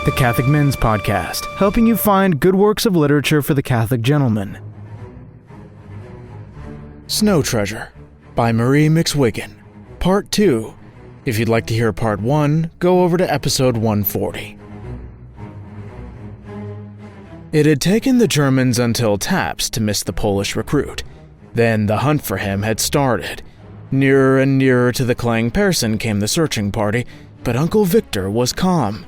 the Catholic Men's Podcast, helping you find good works of literature for the Catholic gentleman. Snow Treasure by Marie McSwiggan, Part 2. If you'd like to hear Part 1, go over to episode 140. It had taken the Germans until taps to miss the Polish recruit. Then the hunt for him had started. Nearer and nearer to the Clang Pearson came the searching party, but Uncle Victor was calm.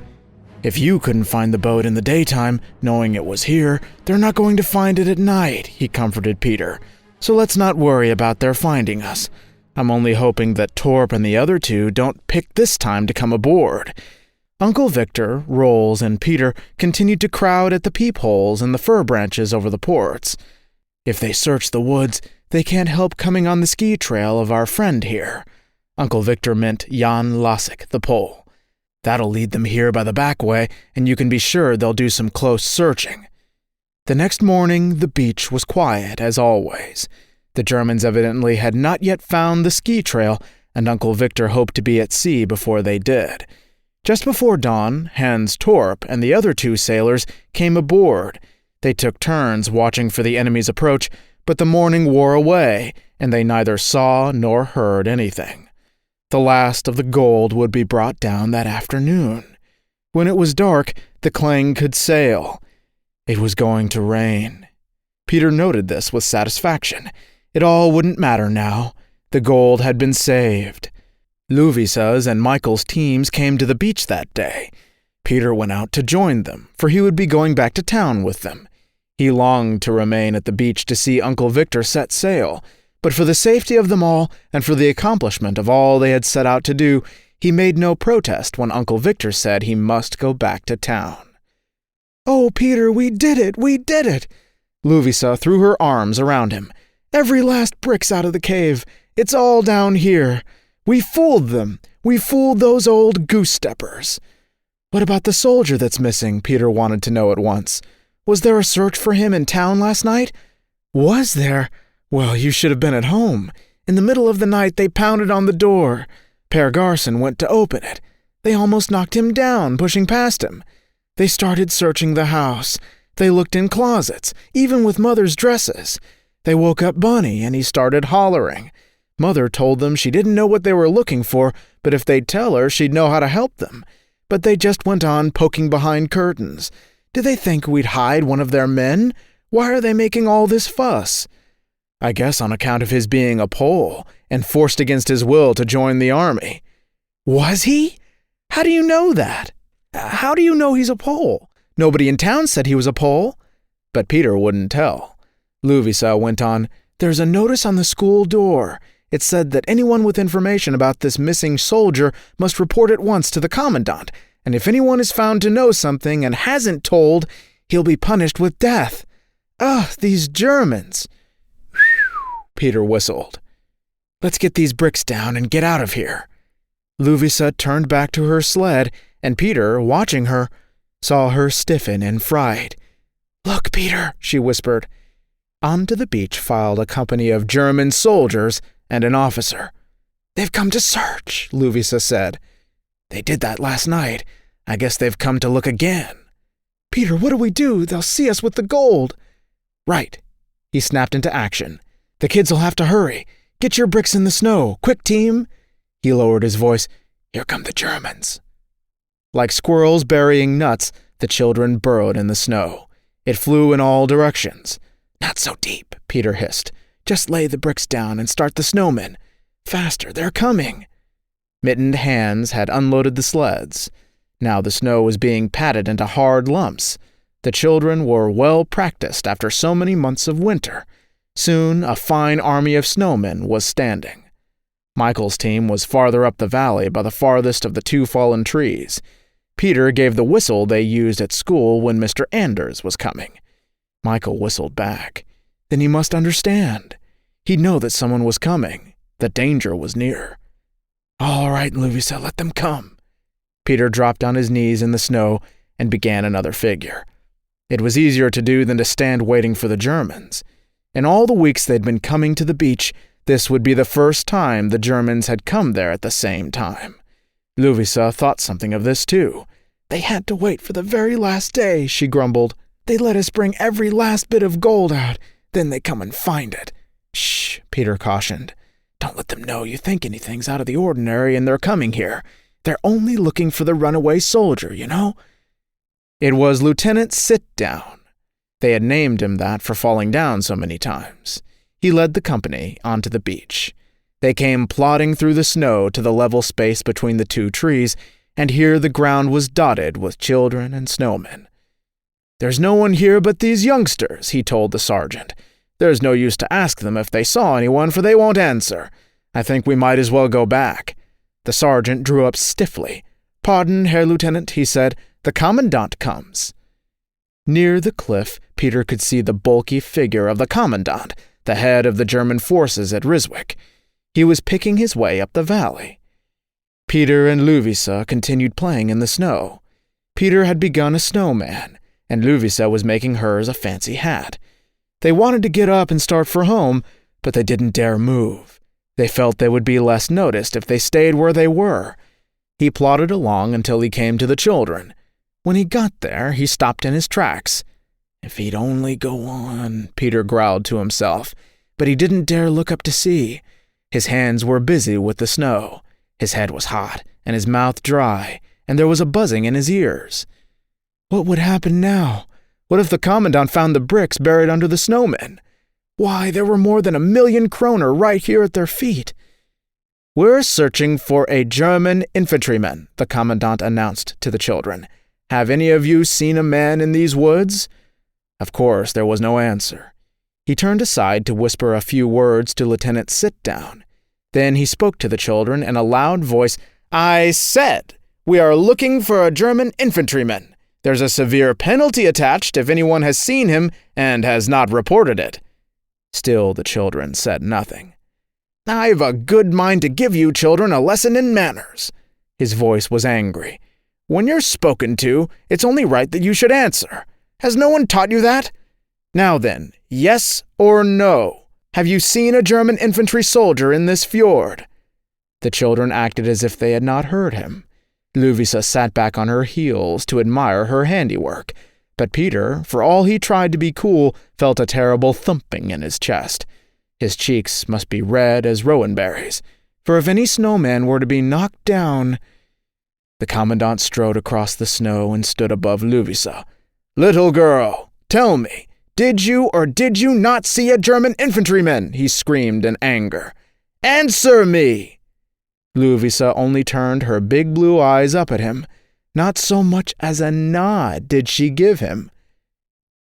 If you couldn't find the boat in the daytime, knowing it was here, they're not going to find it at night, he comforted Peter. So let's not worry about their finding us. I'm only hoping that Torp and the other two don't pick this time to come aboard. Uncle Victor, Rolls, and Peter continued to crowd at the peepholes and the fir branches over the ports. If they search the woods, they can't help coming on the ski trail of our friend here. Uncle Victor meant Jan Lasik, the Pole. That'll lead them here by the back way, and you can be sure they'll do some close searching. The next morning, the beach was quiet, as always. The Germans evidently had not yet found the ski trail, and Uncle Victor hoped to be at sea before they did. Just before dawn, Hans Torp and the other two sailors came aboard. They took turns watching for the enemy's approach, but the morning wore away, and they neither saw nor heard anything. The last of the gold would be brought down that afternoon. When it was dark, the Clang could sail. It was going to rain. Peter noted this with satisfaction. It all wouldn't matter now. The gold had been saved. Lovisa's and Michael's teams came to the beach that day. Peter went out to join them, for he would be going back to town with them. He longed to remain at the beach to see Uncle Victor set sail, but for the safety of them all and for the accomplishment of all they had set out to do, he made no protest when Uncle Victor said he must go back to town. "Oh, Peter, we did it! We did it!" Lovisa threw her arms around him. "Every last brick's out of the cave. It's all down here. We fooled them. We fooled those old goose-steppers." "What about the soldier that's missing?" Peter wanted to know at once. "Was there a search for him in town last night?" "Was there? Well, you should have been at home. In the middle of the night, they pounded on the door. Per Garson went to open it. They almost knocked him down, pushing past him. They started searching the house. They looked in closets, even with Mother's dresses. They woke up Bunny, and he started hollering. Mother told them she didn't know what they were looking for, but if they'd tell her, she'd know how to help them. But they just went on poking behind curtains. Do they think we'd hide one of their men? Why are they making all this fuss?" "I guess on account of his being a Pole, and forced against his will to join the army." "Was he? How do you know that? How do you know he's a Pole? Nobody in town said he was a Pole." But Peter wouldn't tell. Lovisa went on, "There's a notice on the school door. It said that anyone with information about this missing soldier must report at once to the commandant, and if anyone is found to know something and hasn't told, he'll be punished with death. Ugh, these Germans." Peter whistled. "Let's get these bricks down and get out of here." Lovisa turned back to her sled, and Peter, watching her, saw her stiffen in fright. "Look, Peter," she whispered. Onto the beach filed a company of German soldiers and an officer. "They've come to search," Lovisa said. "They did that last night. I guess they've come to look again." "Peter, what do we do? They'll see us with the gold." "Right." He snapped into action. "The kids'll have to hurry. Get your bricks in the snow. Quick, team." He lowered his voice. "Here come the Germans." Like squirrels burying nuts, the children burrowed in the snow. It flew in all directions. "Not so deep," Peter hissed. "Just lay the bricks down and start the snowmen. Faster, they're coming." Mittened hands had unloaded the sleds. Now the snow was being patted into hard lumps. The children were well practiced after so many months of winter. Soon a fine army of snowmen was standing. Michael's team was farther up the valley by the farthest of the two fallen trees. Peter gave the whistle they used at school when Mr. Anders was coming. Michael whistled back. Then he must understand. He'd know that someone was coming, that danger was near. "All right, Lovisa, let them come." Peter dropped on his knees in the snow and began another figure. It was easier to do than to stand waiting for the Germans. In all the weeks they'd been coming to the beach, this would be the first time the Germans had come there at the same time. Lovisa thought something of this too. "They had to wait for the very last day," she grumbled. "They let us bring every last bit of gold out, then they come and find it." "Shh," Peter cautioned. "Don't let them know you think anything's out of the ordinary and they're coming here. They're only looking for the runaway soldier, you know?" It was Lieutenant Sit-Down. They had named him that for falling down so many times. He led the company onto the beach. They came plodding through the snow to the level space between the two trees, and here the ground was dotted with children and snowmen. "There's no one here but these youngsters," he told the sergeant. "There's no use to ask them if they saw anyone, for they won't answer. I think we might as well go back." The sergeant drew up stiffly. "Pardon, Herr Lieutenant," he said. "The commandant comes." Near the cliff, Peter could see the bulky figure of the commandant, the head of the German forces at Ryswick. He was picking his way up the valley. Peter and Lovísa continued playing in the snow. Peter had begun a snowman, and Lovísa was making hers a fancy hat. They wanted to get up and start for home, but they didn't dare move. They felt they would be less noticed if they stayed where they were. He plodded along until he came to the children. When he got there, he stopped in his tracks. "If he'd only go on," Peter growled to himself, but he didn't dare look up to see. His hands were busy with the snow. His head was hot, and his mouth dry, and there was a buzzing in his ears. What would happen now? What if the commandant found the bricks buried under the snowmen? Why, there were more than 1,000,000 kroner right here at their feet. "We're searching for a German infantryman," the commandant announced to the children. "Have any of you seen a man in these woods?" Of course, there was no answer. He turned aside to whisper a few words to Lieutenant Sit-Down. Then he spoke to the children in a loud voice. "I said, we are looking for a German infantryman. There's a severe penalty attached if anyone has seen him and has not reported it." Still the children said nothing. "I've a good mind to give you children a lesson in manners." His voice was angry. "When you're spoken to, it's only right that you should answer. Has no one taught you that? Now then, yes or no? Have you seen a German infantry soldier in this fjord?" The children acted as if they had not heard him. Lovísa sat back on her heels to admire her handiwork, but Peter, for all he tried to be cool, felt a terrible thumping in his chest. His cheeks must be red as rowan berries, for if any snowman were to be knocked down— The commandant strode across the snow and stood above Lovísa. "Little girl, tell me, did you or did you not see a German infantryman?" he screamed in anger. "Answer me!" Lovísa only turned her big blue eyes up at him. Not so much as a nod did she give him.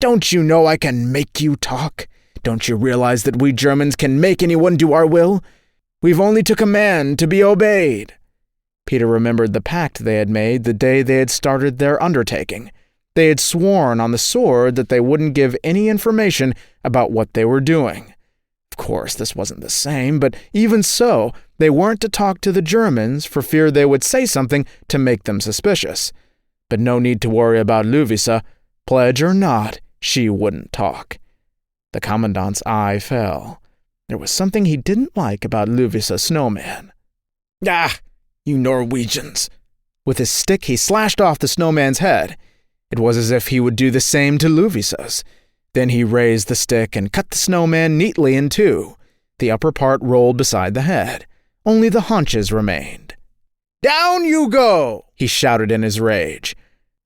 "Don't you know I can make you talk? Don't you realize that we Germans can make anyone do our will? We've only to command to be obeyed." Peter remembered the pact they had made the day they had started their undertaking. They had sworn on the sword that they wouldn't give any information about what they were doing. Of course, this wasn't the same, but even so, they weren't to talk to the Germans for fear they would say something to make them suspicious. But no need to worry about Lovísa. Pledge or not, she wouldn't talk. The commandant's eye fell. There was something he didn't like about Lovísa's snowman. "Ah, you Norwegians!" With his stick, he slashed off the snowman's head. It was as if he would do the same to Lovísa's. Then he raised the stick and cut the snowman neatly in two. The upper part rolled beside the head. Only the haunches remained. "Down you go!" he shouted in his rage.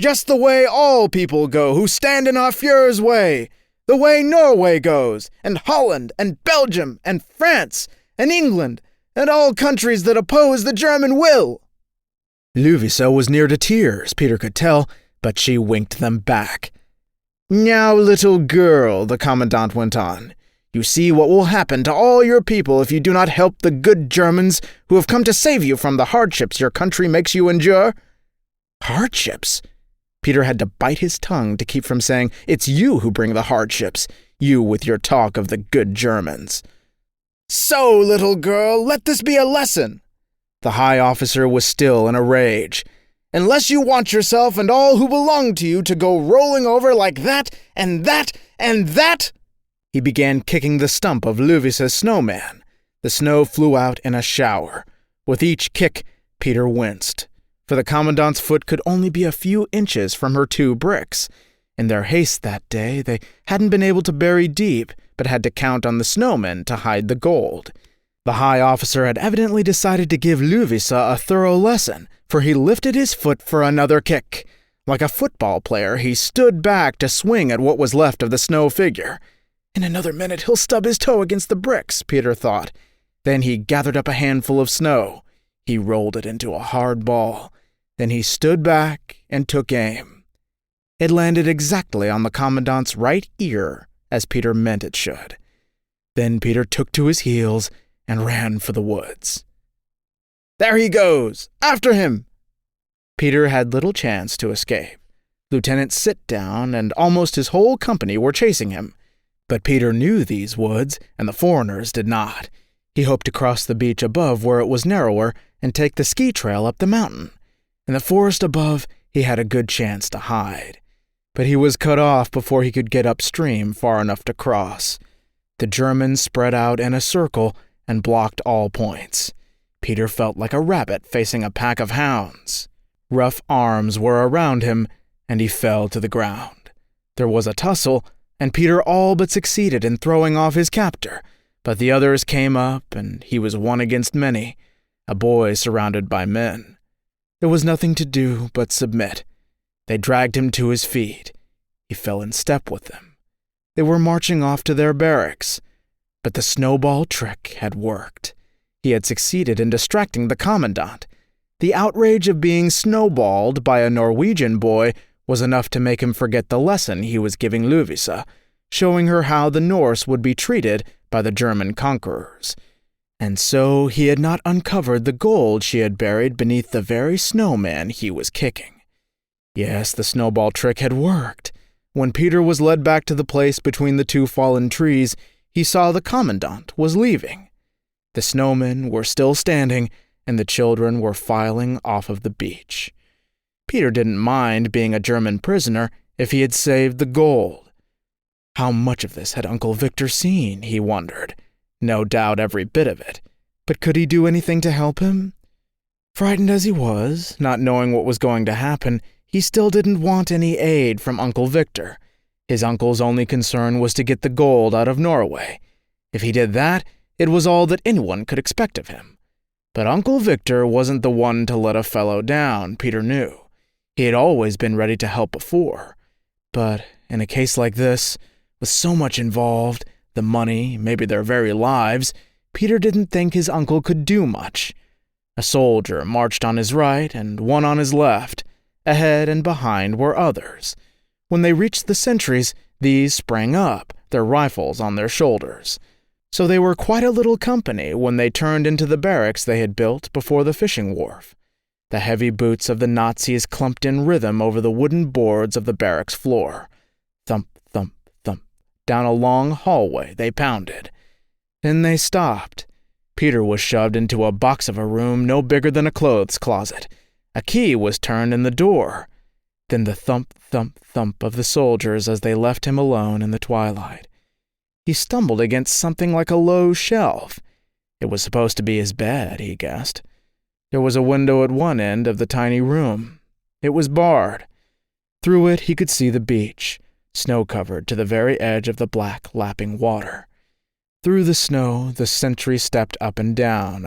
"Just the way all people go who stand in our Führer's way. The way Norway goes, and Holland, and Belgium, and France, and England, and all countries that oppose the German will." Lovísa was near to tears, Peter could tell, but she winked them back. "Now, little girl," the commandant went on, "you see what will happen to all your people if you do not help the good Germans who have come to save you from the hardships your country makes you endure." Hardships? Peter had to bite his tongue to keep from saying, "It's you who bring the hardships, you with your talk of the good Germans." "So, little girl, let this be a lesson." The high officer was still in a rage. "Unless you want yourself and all who belong to you to go rolling over like that, and that, and that—" He began kicking the stump of Lovísa's snowman. The snow flew out in a shower. With each kick, Peter winced. for the commandant's foot could only be a few inches from her 2 bricks. In their haste that day, they hadn't been able to bury deep, but had to count on the snowmen to hide the gold. The high officer had evidently decided to give Louvisa a thorough lesson, for he lifted his foot for another kick. Like a football player, he stood back to swing at what was left of the snow figure. In another minute he'll stub his toe against the bricks, Peter thought. Then he gathered up a handful of snow. He rolled it into a hard ball. Then he stood back and took aim. It landed exactly on the commandant's right ear, as Peter meant it should. Then Peter took to his heels and ran for the woods. "There he goes! After him!" Peter had little chance to escape. Lieutenant Sit-Down and almost his whole company were chasing him. But Peter knew these woods, and the foreigners did not. He hoped to cross the beach above where it was narrower and take the ski trail up the mountain. In the forest above, he had a good chance to hide. But he was cut off before he could get upstream far enough to cross. The Germans spread out in a circle and blocked all points. Peter felt like a rabbit facing a pack of hounds. Rough arms were around him, and he fell to the ground. There was a tussle, and Peter all but succeeded in throwing off his captor, but the others came up, and he was one against many, a boy surrounded by men. There was nothing to do but submit. They dragged him to his feet. He fell in step with them. They were marching off to their barracks, but the snowball trick had worked. He had succeeded in distracting the commandant. The outrage of being snowballed by a Norwegian boy was enough to make him forget the lesson he was giving Louvisa, showing her how the Norse would be treated by the German conquerors. And so he had not uncovered the gold she had buried beneath the very snowman he was kicking. Yes, the snowball trick had worked. When Peter was led back to the place between the 2 fallen trees, he saw the commandant was leaving. The snowmen were still standing, and the children were filing off of the beach. Peter didn't mind being a German prisoner if he had saved the gold. How much of this had Uncle Victor seen, he wondered. No doubt every bit of it. But could he do anything to help him? Frightened as he was, not knowing what was going to happen, he still didn't want any aid from Uncle Victor. His uncle's only concern was to get the gold out of Norway. If he did that, it was all that anyone could expect of him. But Uncle Victor wasn't the one to let a fellow down, Peter knew. He had always been ready to help before. But in a case like this, with so much involved, the money, maybe their very lives, Peter didn't think his uncle could do much. A soldier marched on his right and one on his left. Ahead and behind were others. When they reached the sentries, these sprang up, their rifles on their shoulders. So they were quite a little company when they turned into the barracks they had built before the fishing wharf. The heavy boots of the Nazis clumped in rhythm over the wooden boards of the barracks floor. Thump, thump, thump. Down a long hallway they pounded. Then they stopped. Peter was shoved into a box of a room no bigger than a clothes closet. A key was turned in the door. Then the thump, thump, thump of the soldiers as they left him alone in the twilight. He stumbled against something like a low shelf. It was supposed to be his bed, he guessed. There was a window at one end of the tiny room. It was barred. Through it he could see the beach, snow-covered to the very edge of the black, lapping water. Through the snow, the sentry stepped up and down,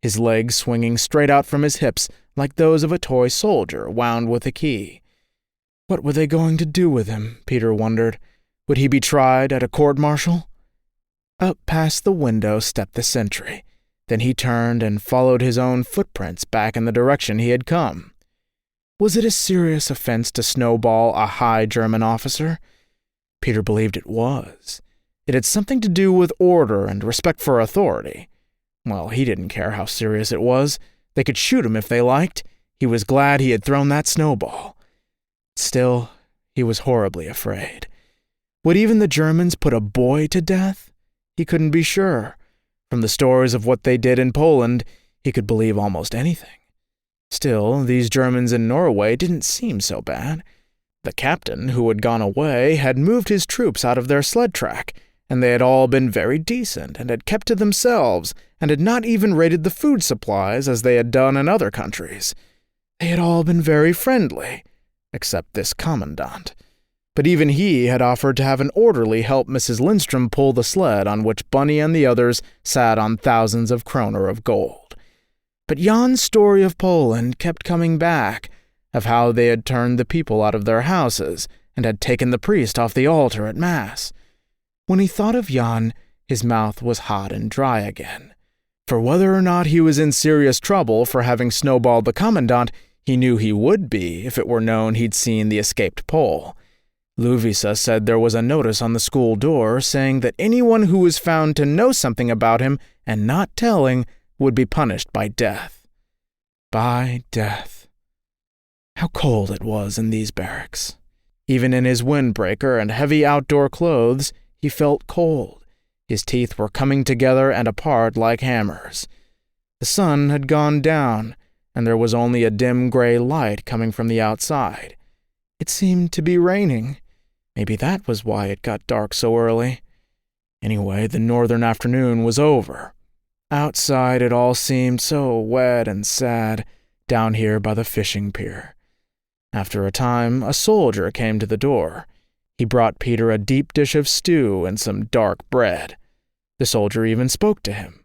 his legs swinging straight out from his hips like those of a toy soldier wound with a key. What were they going to do with him, Peter wondered. Would he be tried at a court-martial? Up past the window stepped the sentry. Then he turned and followed his own footprints back in the direction he had come. Was it a serious offense to snowball a high German officer? Peter believed it was. It had something to do with order and respect for authority. Well, he didn't care how serious it was. They could shoot him if they liked. He was glad he had thrown that snowball. Still, he was horribly afraid. Would even the Germans put a boy to death? He couldn't be sure. From the stories of what they did in Poland, he could believe almost anything. Still, these Germans in Norway didn't seem so bad. The captain, who had gone away, had moved his troops out of their sled track, and they had all been very decent and had kept to themselves and had not even raided the food supplies as they had done in other countries. They had all been very friendly, except this commandant. But even he had offered to have an orderly help Mrs. Lindstrom pull the sled on which Bunny and the others sat on thousands of kroner of gold. But Jan's story of Poland kept coming back, of how they had turned the people out of their houses and had taken the priest off the altar at Mass. When he thought of Jan, his mouth was hot and dry again. For whether or not he was in serious trouble for having snowballed the commandant, he knew he would be if it were known he'd seen the escaped Pole. Luvisa said there was a notice on the school door saying that anyone who was found to know something about him and not telling would be punished by death. By death. How cold it was in these barracks. Even in his windbreaker and heavy outdoor clothes, he felt cold. His teeth were coming together and apart like hammers. The sun had gone down, and there was only a dim gray light coming from the outside. It seemed to be raining. Maybe that was why it got dark so early. Anyway, the northern afternoon was over. Outside it all seemed so wet and sad, down here by the fishing pier. After a time, a soldier came to the door. He brought Peter a deep dish of stew and some dark bread. The soldier even spoke to him.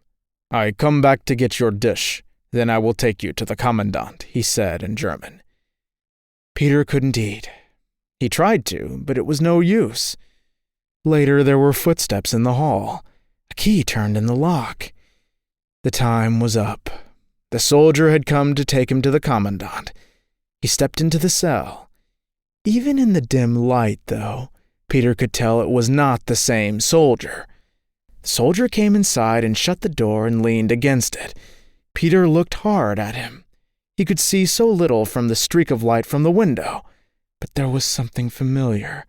"I come back to get your dish. Then I will take you to the commandant," he said in German. Peter couldn't eat. He tried to, but it was no use. Later there were footsteps in the hall. A key turned in the lock. The time was up. The soldier had come to take him to the commandant. He stepped into the cell. Even in the dim light, though, Peter could tell it was not the same soldier. The soldier came inside and shut the door and leaned against it. Peter looked hard at him. He could see so little from the streak of light from the window, but there was something familiar.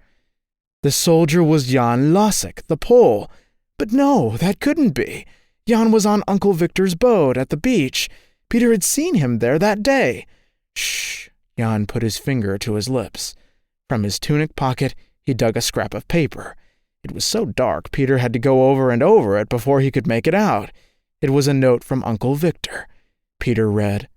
The soldier was Jan Lasek, the Pole. But no, that couldn't be. Jan was on Uncle Victor's boat at the beach. Peter had seen him there that day. Shh! Jan put his finger to his lips. From his tunic pocket, he dug a scrap of paper. It was so dark Peter had to go over and over it before he could make it out. It was a note from Uncle Victor. Peter read,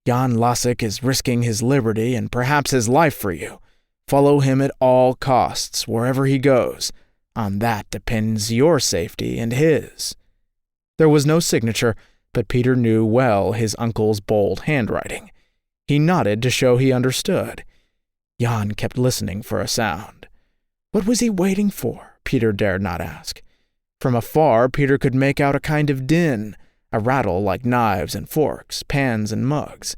"Jan Lasek is risking his liberty and perhaps his life for you. Follow him at all costs, wherever he goes. On that depends your safety and his." There was no signature, but Peter knew well his uncle's bold handwriting. He nodded to show he understood. Jan kept listening for a sound. What was he waiting for? Peter dared not ask. From afar, Peter could make out a kind of din, a rattle like knives and forks, pans and mugs.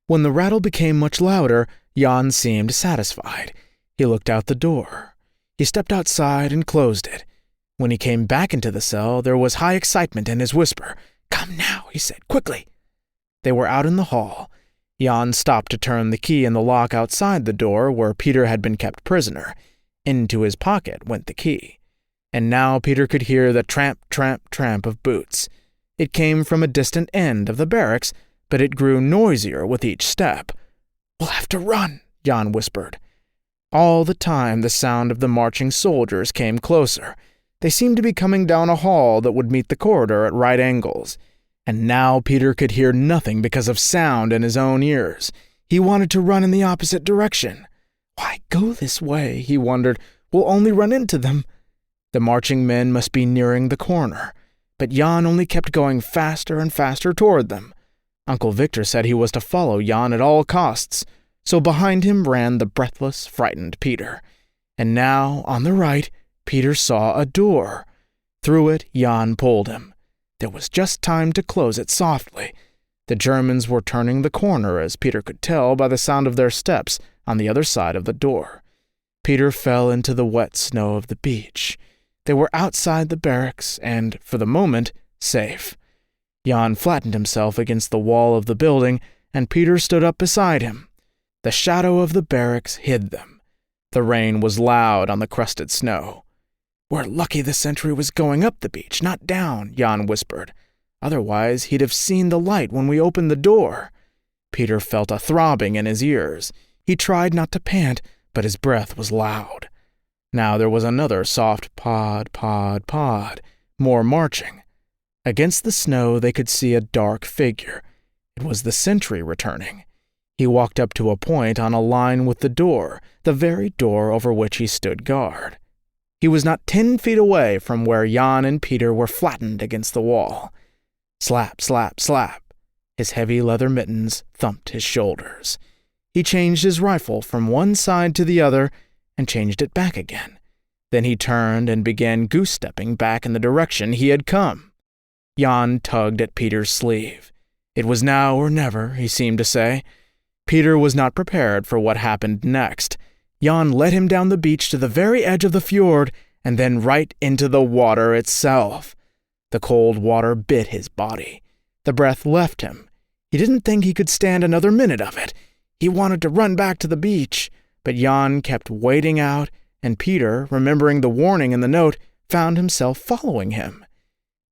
When the rattle became much louder, Jan seemed satisfied. He looked out the door. He stepped outside and closed it. When he came back into the cell, there was high excitement in his whisper. "Come now," he said, "quickly." They were out in the hall. Jan stopped to turn the key in the lock outside the door where Peter had been kept prisoner. Into his pocket went the key. And now Peter could hear the tramp, tramp, tramp of boots. It came from a distant end of the barracks, but it grew noisier with each step. "We'll have to run," Jan whispered. All the time the sound of the marching soldiers came closer. They seemed to be coming down a hall that would meet the corridor at right angles. And now Peter could hear nothing because of sound in his own ears. He wanted to run in the opposite direction. Why go this way, he wondered. We'll only run into them. The marching men must be nearing the corner. But Jan only kept going faster and faster toward them. Uncle Victor said he was to follow Jan at all costs, so behind him ran the breathless, frightened Peter. And now, on the right, Peter saw a door. Through it, Jan pulled him. There was just time to close it softly. The Germans were turning the corner, as Peter could tell by the sound of their steps on the other side of the door. Peter fell into the wet snow of the beach. They were outside the barracks and, for the moment, safe. Jan flattened himself against the wall of the building, and Peter stood up beside him. The shadow of the barracks hid them. The rain was loud on the crusted snow. "We're lucky the sentry was going up the beach, not down," Jan whispered. "Otherwise, he'd have seen the light when we opened the door." Peter felt a throbbing in his ears. He tried not to pant, but his breath was loud. Now there was another soft pod, pod, pod, more marching. Against the snow they could see a dark figure. It was the sentry returning. He walked up to a point on a line with the door, the very door over which he stood guard. He was not 10 feet away from where Jan and Peter were flattened against the wall. Slap, slap, slap. His heavy leather mittens thumped his shoulders. He changed his rifle from one side to the other and changed it back again. Then he turned and began goose-stepping back in the direction he had come. Jan tugged at Peter's sleeve. It was now or never, he seemed to say. Peter was not prepared for what happened next. Jan led him down the beach to the very edge of the fjord and then right into the water itself. The cold water bit his body. The breath left him. He didn't think he could stand another minute of it. He wanted to run back to the beach, but Jan kept wading out, and Peter, remembering the warning in the note, found himself following him.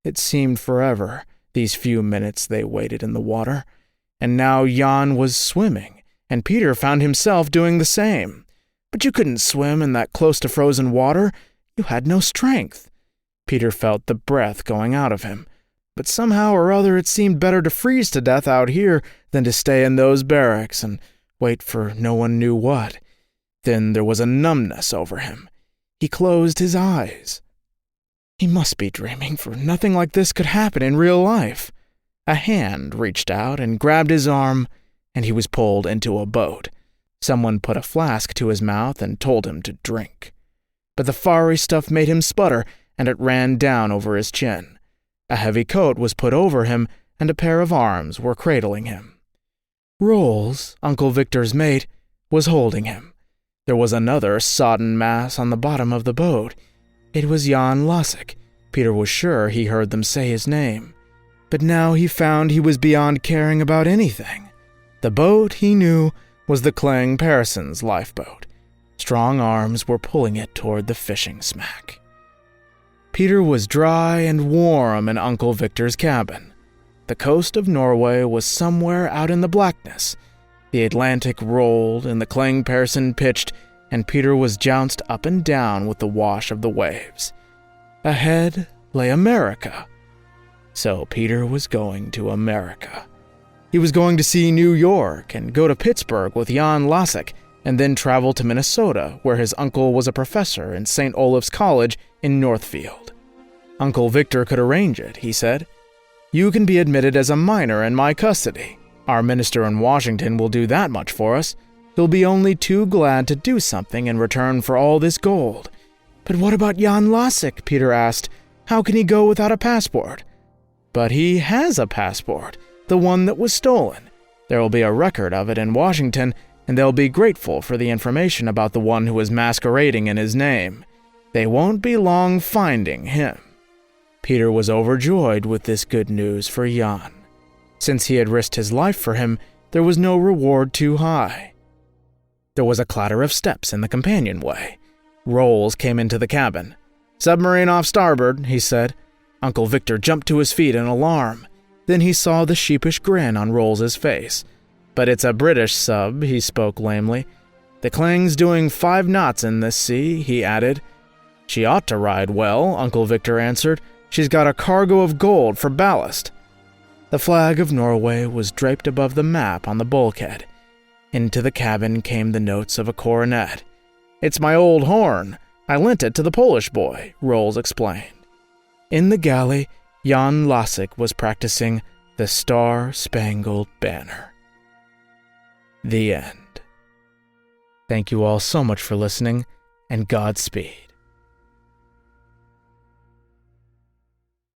It seemed forever, these few minutes they waited in the water. And now Jan was swimming, and Peter found himself doing the same. But you couldn't swim in that close to frozen water. You had no strength. Peter felt the breath going out of him. But somehow or other it seemed better to freeze to death out here than to stay in those barracks and wait for no one knew what. Then there was a numbness over him. He closed his eyes. He must be dreaming, for nothing like this could happen in real life. A hand reached out and grabbed his arm, and he was pulled into a boat. Someone put a flask to his mouth and told him to drink. But the fiery stuff made him sputter, and it ran down over his chin. A heavy coat was put over him, and a pair of arms were cradling him. Rolls, Uncle Victor's mate, was holding him. There was another sodden mass on the bottom of the boat. It was Jan Lasek. Peter was sure he heard them say his name. But now he found he was beyond caring about anything. The boat, he knew, was the Kling Pearson's lifeboat. Strong arms were pulling it toward the fishing smack. Peter was dry and warm in Uncle Victor's cabin. The coast of Norway was somewhere out in the blackness. The Atlantic rolled and the Kling Pearson pitched, and Peter was jounced up and down with the wash of the waves. Ahead lay America. So Peter was going to America. He was going to see New York and go to Pittsburgh with Jan Lasek, and then travel to Minnesota, where his uncle was a professor in St. Olave's College in Northfield. Uncle Victor could arrange it, he said. You can be admitted as a minor in my custody. Our minister in Washington will do that much for us. He'll be only too glad to do something in return for all this gold. But what about Jan Lasek? Peter asked. How can he go without a passport? But he has a passport, the one that was stolen. There will be a record of it in Washington, and they'll be grateful for the information about the one who is masquerading in his name. They won't be long finding him. Peter was overjoyed with this good news for Jan. Since he had risked his life for him, there was no reward too high. There was a clatter of steps in the companionway. Rolls came into the cabin. "Submarine off starboard," he said. Uncle Victor jumped to his feet in alarm. Then he saw the sheepish grin on Rolls's face. "But it's a British sub," he spoke lamely. "The Kling's doing 5 knots in this sea," he added. "She ought to ride well," Uncle Victor answered. "She's got a cargo of gold for ballast." The flag of Norway was draped above the map on the bulkhead. Into the cabin came the notes of a cornet. "It's my old horn. I lent it to the Polish boy," Rolls explained. In the galley, Jan Lasek was practicing the Star-Spangled Banner. The end. Thank you all so much for listening, and Godspeed.